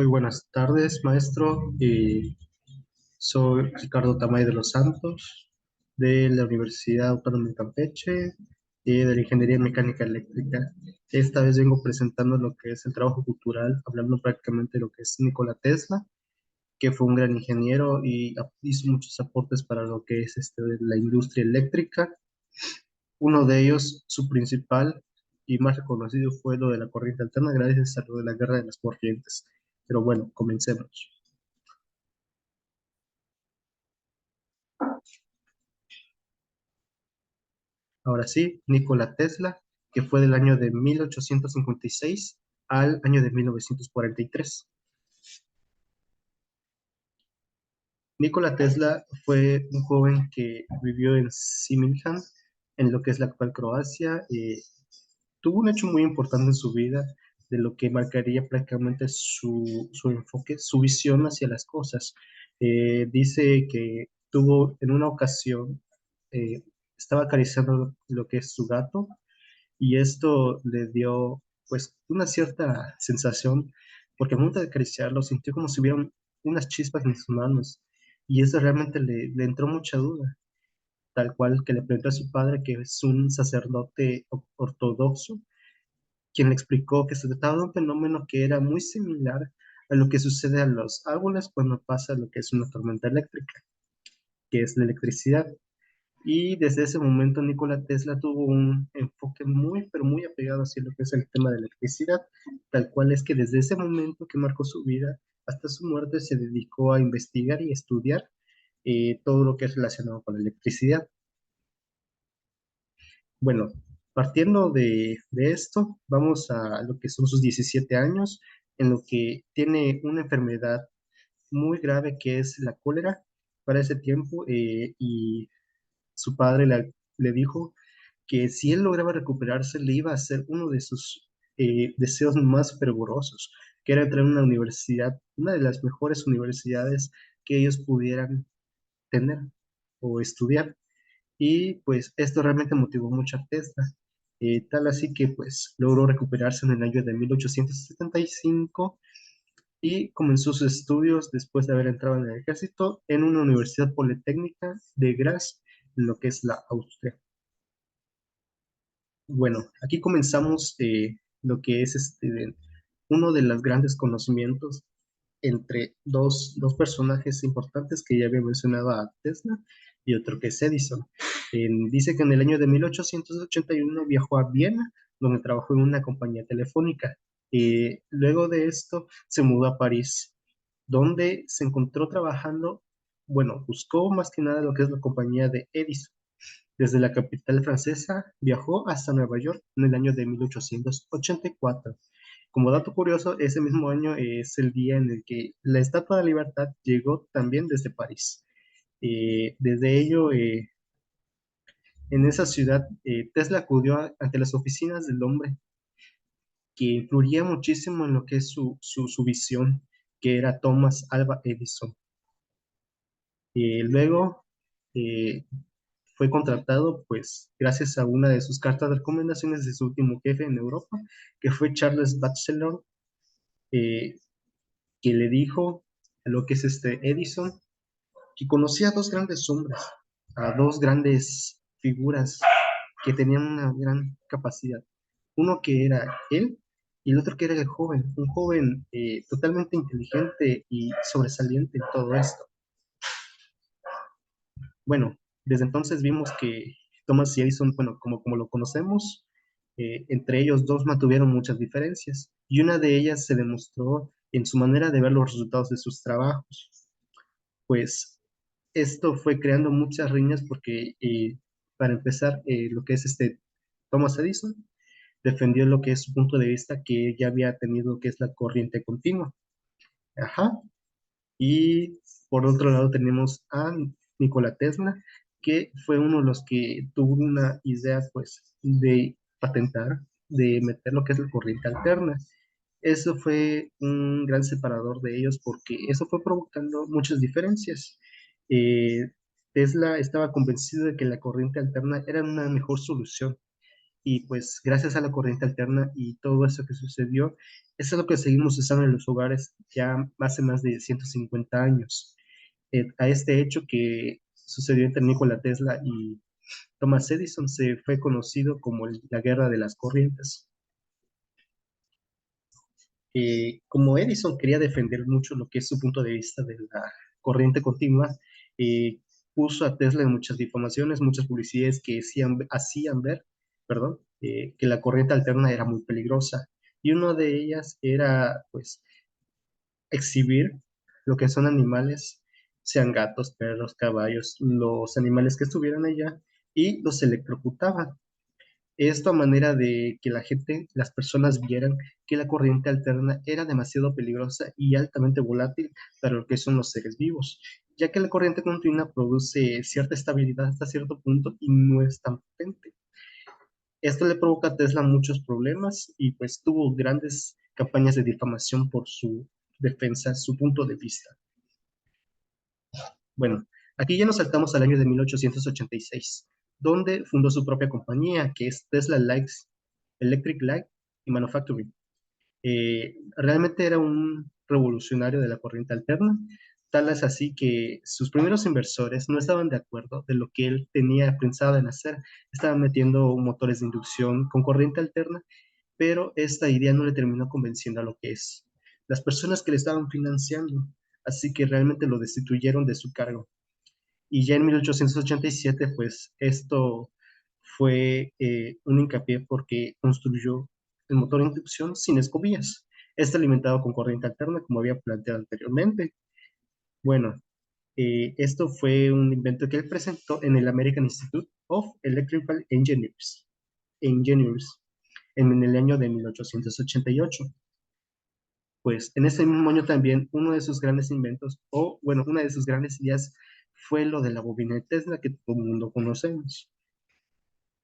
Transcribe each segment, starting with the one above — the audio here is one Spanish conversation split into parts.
Muy buenas tardes, maestro. Soy Ricardo Tamay de los Santos, de la Universidad Autónoma de Campeche, de la Ingeniería Mecánica Eléctrica. Esta vez vengo presentando lo que es el trabajo cultural, hablando prácticamente de lo que es Nikola Tesla, que fue un gran ingeniero y hizo muchos aportes para lo que es la industria eléctrica. Uno de ellos, su principal y más reconocido, fue lo de la corriente alterna, gracias a lo de la guerra de las corrientes. Pero bueno, comencemos. Ahora sí, Nikola Tesla, que fue del año de 1856 al año de 1943. Nikola Tesla fue un joven que vivió en Similjam, en lo que es la actual Croacia. Tuvo un hecho muy importante en su vida, de lo que marcaría prácticamente su enfoque, su visión hacia las cosas. Dice que tuvo en una ocasión, eh, estaba acariciando lo que es su gato y esto le dio pues una cierta sensación, porque al momento de acariciarlo sintió como si hubieran unas chispas en sus manos y eso realmente le entró mucha duda, tal cual que le preguntó a su padre, que es un sacerdote ortodoxo, quien le explicó que se trataba de un fenómeno que era muy similar a lo que sucede a los árboles cuando pasa lo que es una tormenta eléctrica, que es la electricidad. Y desde ese momento Nikola Tesla tuvo un enfoque muy, pero muy apegado hacia lo que es el tema de electricidad, tal cual es que desde ese momento que marcó su vida hasta su muerte se dedicó a investigar y estudiar todo lo que es relacionado con la electricidad. Bueno, partiendo de esto, vamos a lo que son sus 17 años, en lo que tiene una enfermedad muy grave que es la cólera para ese tiempo, y su padre le dijo que si él lograba recuperarse, le iba a hacer uno de sus deseos más fervorosos, que era entrar a una universidad, una de las mejores universidades que ellos pudieran tener o estudiar. Y pues esto realmente motivó mucho a Tesla, tal así que pues logró recuperarse en el año de 1875 y comenzó sus estudios después de haber entrado en el ejército en una universidad politécnica de Graz, en lo que es la Austria. Bueno, aquí comenzamos lo que es uno de los grandes conocimientos entre dos personajes importantes que ya había mencionado, a Tesla y otro que es Edison. Dice que en el año de 1881 viajó a Viena, donde trabajó en una compañía telefónica. Luego de esto se mudó a París, donde se encontró trabajando, bueno, buscó más que nada lo que es la compañía de Edison. Desde la capital francesa viajó hasta Nueva York en el año de 1884. Como dato curioso, ese mismo año es el día en el que la Estatua de la Libertad llegó también desde París. Desde ello, en esa ciudad, Tesla acudió ante las oficinas del hombre que influía muchísimo en lo que es su visión, que era Thomas Alva Edison. Luego, eh, fue contratado, pues, gracias a una de sus cartas de recomendaciones de su último jefe en Europa, que fue Charles Batchelor, eh, que le dijo a lo que es Edison, que conocía a dos grandes hombres, a dos grandes figuras que tenían una gran capacidad. Uno que era él y el otro que era el joven, un joven totalmente inteligente y sobresaliente en todo esto. Bueno, desde entonces vimos que Thomas y Edison, bueno, como lo conocemos, entre ellos dos mantuvieron muchas diferencias y una de ellas se demostró en su manera de ver los resultados de sus trabajos. Pues esto fue creando muchas riñas porque, para empezar, lo que es Thomas Edison defendió lo que es su punto de vista, que ya había tenido que es la corriente continua. Ajá. Y por otro lado tenemos a Nikola Tesla, que fue uno de los que tuvo una idea pues de patentar, de meter lo que es la corriente alterna. Eso fue un gran separador de ellos porque eso fue provocando muchas diferencias. Eh, Tesla estaba convencido de que la corriente alterna era una mejor solución, Y pues gracias a la corriente alterna y todo eso que sucedió, eso es lo que seguimos usando en los hogares ya hace más de 150 años. A este hecho que sucedió entre Nikola Tesla y Thomas Edison se fue conocido como la guerra de las corrientes. Como Edison quería defender mucho lo que es su punto de vista de la corriente continua, eh, puso a Tesla en muchas difamaciones, muchas publicidades que hacían ver, perdón, que la corriente alterna era muy peligrosa. Y una de ellas era, pues, exhibir lo que son animales, sean gatos, perros, caballos, los animales que estuvieran allá, y los electrocutaba. Esto a manera de que la gente, las personas vieran que la corriente alterna era demasiado peligrosa y altamente volátil para lo que son los seres vivos, ya que la corriente continua produce cierta estabilidad hasta cierto punto y no es tan potente. Esto le provoca a Tesla muchos problemas y pues tuvo grandes campañas de difamación por su defensa, su punto de vista. Bueno, aquí ya nos saltamos al año de 1886, donde fundó su propia compañía, que es Tesla Lights, Electric Light y Manufacturing. Realmente era un revolucionario de la corriente alterna, tal es así que sus primeros inversores no estaban de acuerdo de lo que él tenía pensado en hacer. Estaban metiendo motores de inducción con corriente alterna, pero esta idea no le terminó convenciendo a lo que es las personas que le estaban financiando, así que realmente lo destituyeron de su cargo. Y ya en 1887, pues esto fue un hincapié porque construyó el motor de inducción sin escobillas. Este alimentado con corriente alterna, como había planteado anteriormente. Bueno, esto fue un invento que él presentó en el American Institute of Electrical Engineers en el año de 1888. Pues en ese mismo año también uno de sus grandes inventos, o bueno, una de sus grandes ideas fue lo de la bobina de Tesla que todo el mundo conocemos.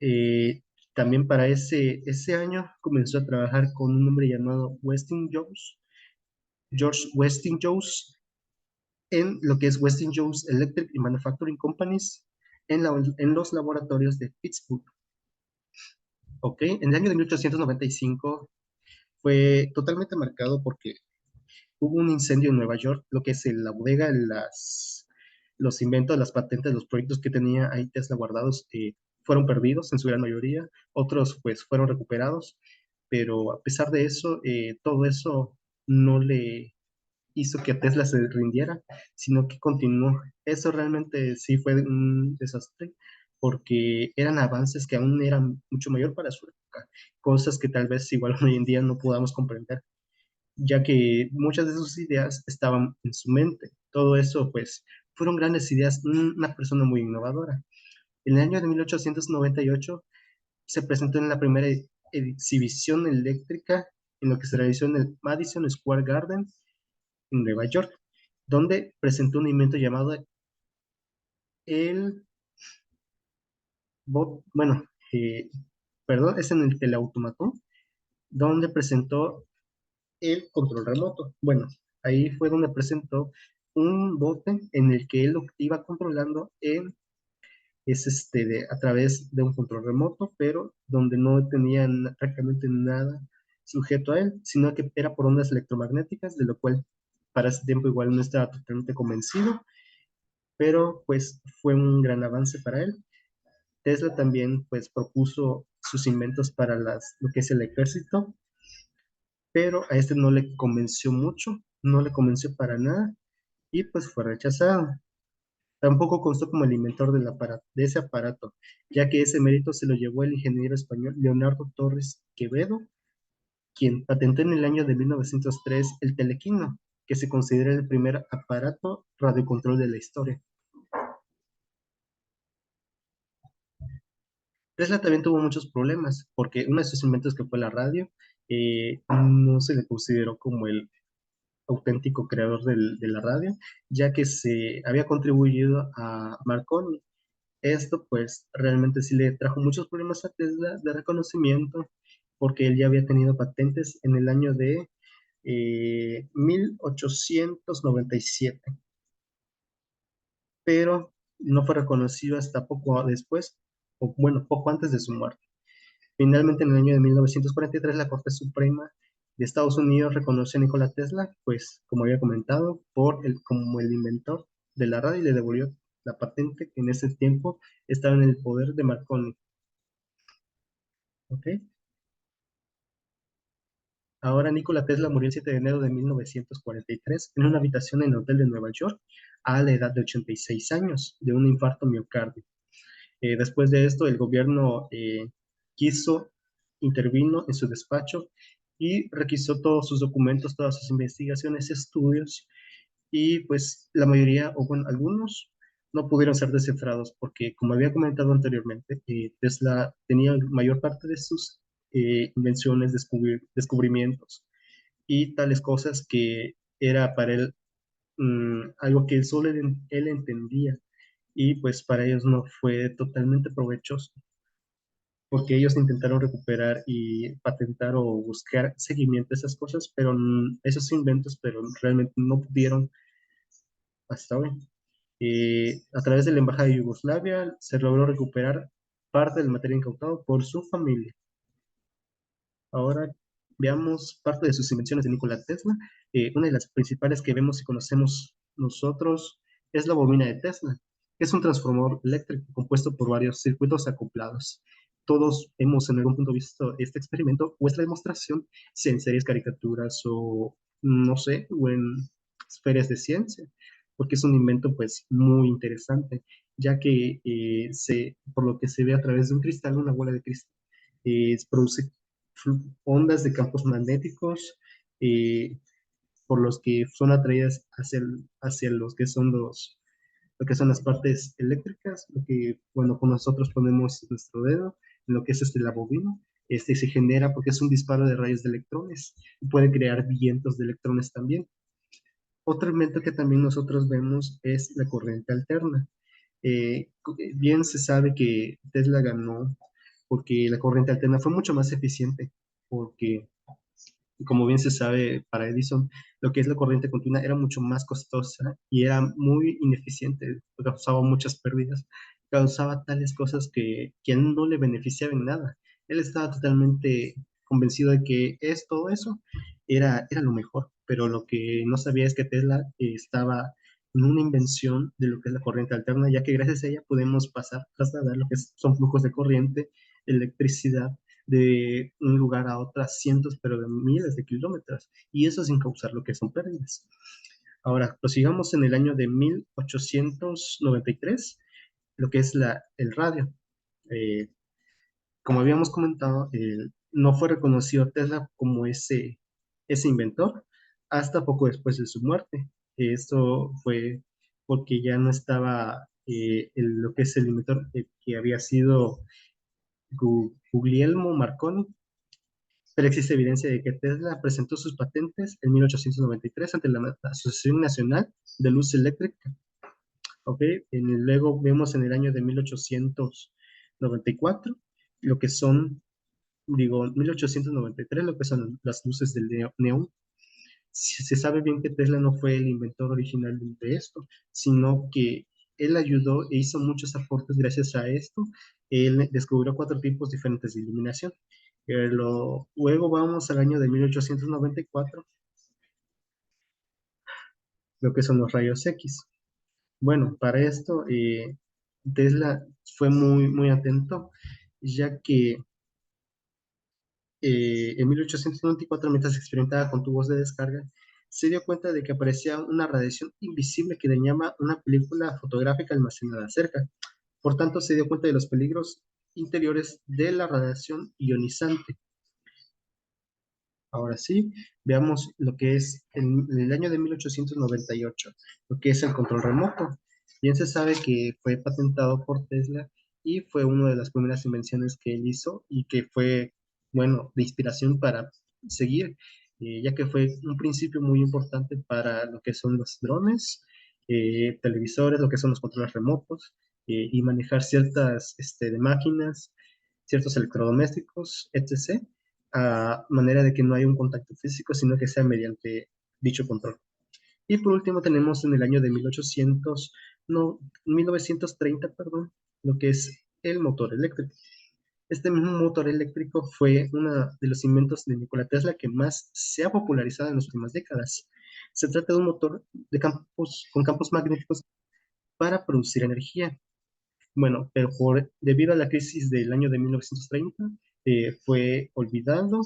Eh, También para ese año comenzó a trabajar con un hombre llamado Westinghouse, George Westinghouse, en lo que es Westinghouse Electric y Manufacturing Companies en los laboratorios de Pittsburgh. ¿Ok? En el año de 1895 fue totalmente marcado porque hubo un incendio en Nueva York, lo que es la bodega, los inventos, las patentes, los proyectos que tenía ahí Tesla guardados fueron perdidos en su gran mayoría, otros pues fueron recuperados, pero a pesar de eso, todo eso no le hizo que Tesla se rindiera, sino que continuó. Eso realmente sí fue un desastre, porque eran avances que aún eran mucho mayor para su época, cosas que tal vez igual hoy en día no podamos comprender ya que muchas de sus ideas estaban en su mente. Todo eso, pues, fueron grandes ideas, una persona muy innovadora. En el año de 1898 se presentó en la primera exhibición eléctrica en lo que se realizó en el Madison Square Garden en Nueva York, donde presentó un invento llamado el bueno, perdón, es en el teleautomatón, donde presentó el control remoto. Bueno, ahí fue donde presentó un bote en el que él lo iba controlando a través de un control remoto, pero donde no tenía prácticamente nada sujeto a él, sino que era por ondas electromagnéticas, de lo cual para ese tiempo igual no estaba totalmente convencido, pero pues fue un gran avance para él. Tesla también pues propuso sus inventos para lo que es el ejército, pero a este no le convenció mucho, no le convenció para nada y pues fue rechazado. Tampoco constó como el inventor de ese aparato, ya que ese mérito se lo llevó el ingeniero español Leonardo Torres Quevedo, quien patentó en el año de 1903 el telequino, que se considera el primer aparato radiocontrol de la historia. Tesla también tuvo muchos problemas, porque uno de sus inventos que fue la radio, no se le consideró como el auténtico creador de la radio, ya que se había contribuido a Marconi. Esto pues realmente sí le trajo muchos problemas a Tesla de reconocimiento, porque él ya había tenido patentes en el año de 1897, pero no fue reconocido hasta poco después, o bueno, poco antes de su muerte. Finalmente, en el año de 1943, la Corte Suprema de Estados Unidos reconoció a Nikola Tesla, pues, como había comentado, como el inventor de la radio y le devolvió la patente que en ese tiempo estaba en el poder de Marconi. ¿Ok? Ahora Nikola Tesla murió el 7 de enero de 1943 en una habitación en el hotel de Nueva York a la edad de 86 años de un infarto miocardio. Después de esto, el gobierno quiso, intervino en su despacho y requisó todos sus documentos, todas sus investigaciones, estudios, y pues la mayoría, o bueno, algunos no pudieron ser descifrados porque, como había comentado anteriormente, Tesla tenía mayor parte de sus invenciones, descubrimientos y tales cosas que era para él algo que solo él entendía y pues para ellos no fue totalmente provechoso porque ellos intentaron recuperar y patentar o buscar seguimiento a esas cosas, pero esos inventos, pero realmente no pudieron hasta hoy. A través de la Embajada de Yugoslavia se logró recuperar parte del material incautado por su familia. Ahora veamos parte de sus invenciones de Nikola Tesla. Una de las principales que vemos y conocemos nosotros es la bobina de Tesla, que es un transformador eléctrico compuesto por varios circuitos acoplados. Todos hemos en algún punto visto este experimento o esta demostración, sea en series, caricaturas o no sé, o en esferas de ciencia, porque es un invento pues muy interesante, ya que por lo que se ve a través de un cristal, una bola de cristal, produce ondas de campos magnéticos eh, por los que son atraídas hacia lo que son las partes eléctricas, lo que, bueno, con nosotros ponemos nuestro dedo, en lo que es la bobina, se genera porque es un disparo de rayos de electrones, y puede crear vientos de electrones también. Otro elemento que también nosotros vemos es la corriente alterna. Bien se sabe que Tesla ganó porque la corriente alterna fue mucho más eficiente, porque como bien se sabe para Edison, lo que es la corriente continua era mucho más costosa y era muy ineficiente, causaba muchas pérdidas, causaba tales cosas que a él no le beneficiaban en nada. Él estaba totalmente convencido de que todo eso era lo mejor, pero lo que no sabía es que Tesla estaba en una invención de lo que es la corriente alterna, ya que gracias a ella podemos trasladar lo que son flujos de corriente, electricidad, de un lugar a otro a cientos, pero de miles de kilómetros, y eso sin causar lo que son pérdidas. Ahora, prosigamos en el año de 1893, lo que es el radio. Eh, como habíamos comentado, no fue reconocido Tesla como ese inventor hasta poco después de su muerte. Esto fue porque ya no estaba lo que es el inventor que había sido Guglielmo Marconi, pero existe evidencia de que Tesla presentó sus patentes en 1893 ante la Asociación Nacional de Luz Eléctrica. ¿Ok? Luego vemos en el año de 1894 lo que son, digo, 1893 lo que son las luces del neón. Se sabe bien que Tesla no fue el inventor original de esto, sino que él ayudó e hizo muchos aportes gracias a esto. Él descubrió cuatro tipos diferentes de iluminación. Luego vamos al año de 1894, lo que son los rayos X. Bueno, para esto Tesla fue muy, muy atento, ya que en 1894, mientras experimentaba con tubos de descarga, se dio cuenta de que aparecía una radiación invisible que dañaba una película fotográfica almacenada cerca. Por tanto, se dio cuenta de los peligros interiores de la radiación ionizante. Ahora sí, veamos lo que es en el año de 1898, lo que es el control remoto. Bien se sabe que fue patentado por Tesla y fue una de las primeras invenciones que él hizo y que fue, bueno, de inspiración para seguir, ya que fue un principio muy importante para lo que son los drones, televisores, lo que son los controles remotos y manejar ciertas de máquinas, ciertos electrodomésticos, etc., a manera de que no haya un contacto físico, sino que sea mediante dicho control. Y por último tenemos en el año de 1930, perdón, lo que es el motor eléctrico. Este mismo motor eléctrico fue uno de los inventos de Nikola Tesla que más se ha popularizado en las últimas décadas. Se trata de un motor con campos magnéticos para producir energía. Bueno, pero debido a la crisis del año de 1930, fue olvidado,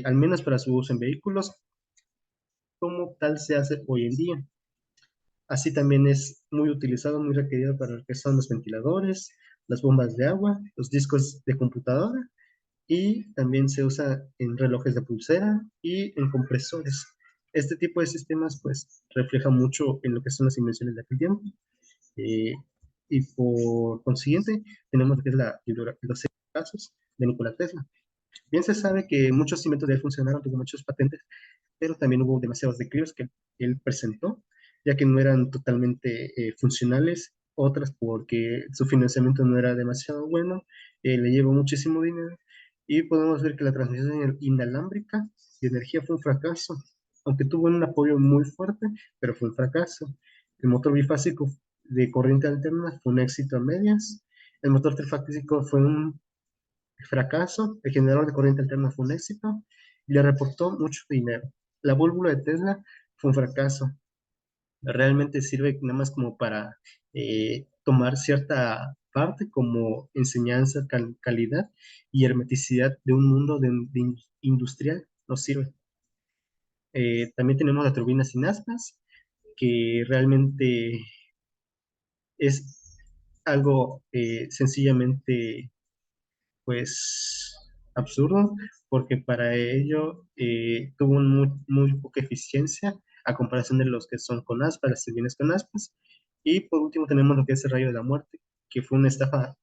al menos para su uso en vehículos, como tal se hace hoy en día. Así también es muy utilizado, muy requerido para lo que son los ventiladores, las bombas de agua, los discos de computadora y también se usa en relojes de pulsera y en compresores. Este tipo de sistemas pues refleja mucho en lo que son las invenciones de aquel tiempo. eh, y por consiguiente tenemos lo que es los casos de Nikola Tesla. Bien se sabe que muchos inventos de él funcionaron, tuvo muchas patentes, pero también hubo demasiados declives que él presentó, ya que no eran totalmente funcionales, otras porque su financiamiento no era demasiado bueno, le llevó muchísimo dinero y podemos ver que la transmisión inalámbrica de energía fue un fracaso, aunque tuvo un apoyo muy fuerte, pero fue un fracaso. El motor bifásico de corriente alterna fue un éxito a medias, el motor trifásico fue un fracaso, el generador de corriente alterna fue un éxito y le reportó mucho dinero. La válvula de Tesla fue un fracaso. Realmente sirve nada más como para tomar cierta parte como enseñanza, calidad y hermeticidad de un mundo industrial. No sirve. También tenemos la turbina sin aspas, que realmente es algo sencillamente pues absurdo, porque para ello tuvo muy poca eficiencia a comparación de los que son con aspas, las turbinas con aspas. Y por último tenemos lo que es el rayo de la muerte, que fue una estafa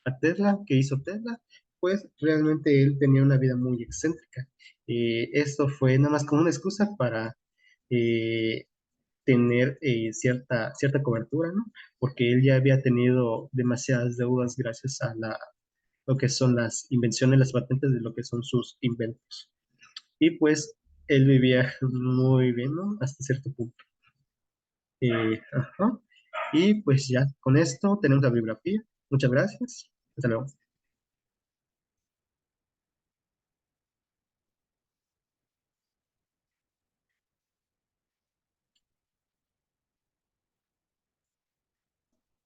a Tesla, que hizo Tesla, pues realmente él tenía una vida muy excéntrica. Esto fue nada más como una excusa para eh, tener cierta cobertura, ¿no? Porque él ya había tenido demasiadas deudas gracias a lo que son las invenciones, las patentes de lo que son sus inventos. Y pues él vivía muy bien, ¿no? Hasta cierto punto. Ajá. Y pues ya, con esto tenemos la bibliografía. Muchas gracias. Hasta luego.